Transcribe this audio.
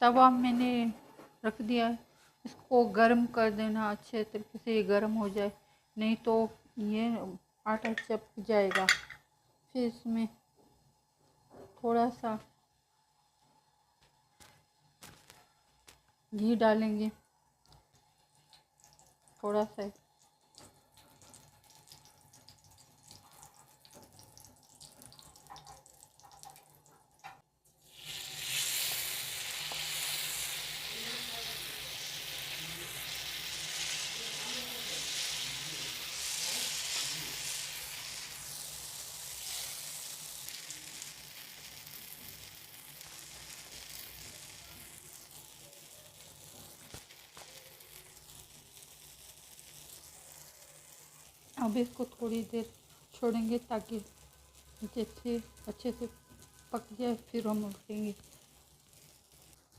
तवा मैंने रख दिया है, इसको गर्म कर देना, अच्छे तरीके से ये गर्म हो जाए, नहीं तो ये आटा चिपक जाएगा। फिर इसमें थोड़ा सा घी डालेंगे, थोड़ा सा। अब इसको थोड़ी देर छोड़ेंगे ताकि अच्छे से पक जाए, फिर हम उल्टेंगे।